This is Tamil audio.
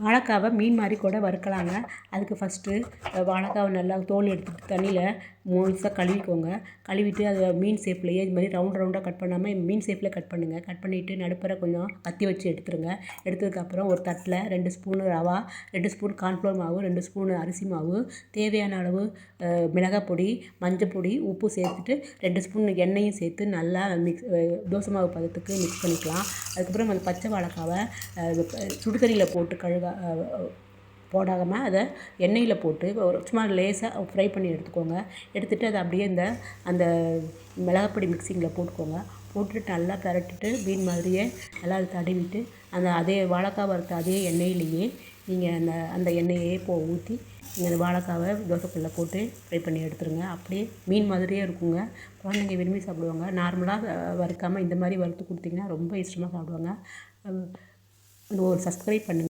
வாழைக்காவை மீன் மாதிரி கூட வறுக்கலாங்க. அதுக்கு ஃபஸ்ட்டு வாழைக்காவை நல்லா தோல் எடுத்துட்டு தண்ணியில் முழுசாக கழுவிக்கோங்க. கழுவிட்டு அதை மீன் ஷேப்லேயே இது மாதிரி ரவுண்டாக கட் பண்ணாமல் மீன் ஷேப்பில் கட் பண்ணுங்கள். கட் பண்ணிவிட்டு நடுப்புற கொஞ்சம் கத்தி வச்சு எடுத்துருங்க. எடுத்ததுக்கப்புறம் ஒரு தட்டில் 2 ஸ்பூனு ரவா, 2 ஸ்பூன் கார்ன்ஃப்ளவர் மாவு, 2 ஸ்பூனு அரிசி மாவு, தேவையான அளவு மிளகாய் பொடி, மஞ்சள் பொடி, உப்பு சேர்த்துட்டு 2 ஸ்பூன் எண்ணெயும் சேர்த்து நல்லா தோசை மாவு பதத்துக்கு மிக்ஸ் பண்ணிக்கலாம். அதுக்கப்புறம் அந்த பச்சை வாழைக்காவை சுடுதண்ணியில் போட்டு போடாமல் அதை எண்ணெயில் போட்டு சும்மா லேசாக ஃப்ரை பண்ணி எடுத்துக்கோங்க. எடுத்துகிட்டு அதை அப்படியே அந்த மிளகாப்பொடி மிக்சிங்கில் போட்டுக்கோங்க. போட்டுட்டு நல்லா பரட்டிட்டு மீன் மாதிரியே நல்லா அதை தடவிட்டு அதே வாழைக்காய் வறுத்த அதே எண்ணெயிலேயே நீங்கள் அந்த எண்ணெயே ஊற்றி நீங்கள் அந்த வாழைக்காவை தோசைக்கல்லில் போட்டு ஃப்ரை பண்ணி எடுத்துருங்க. அப்படியே மீன் மாதிரியே இருக்குங்க. குழந்தைங்க விரும்பி சாப்பிடுவாங்க. நார்மலாக வறுக்காமல் இந்த மாதிரி வறுத்து கொடுத்தீங்கன்னா ரொம்ப இஷ்டமாக சாப்பிடுவாங்க. ஒரு சப்ஸ்கிரைப் பண்ணுங்கள்.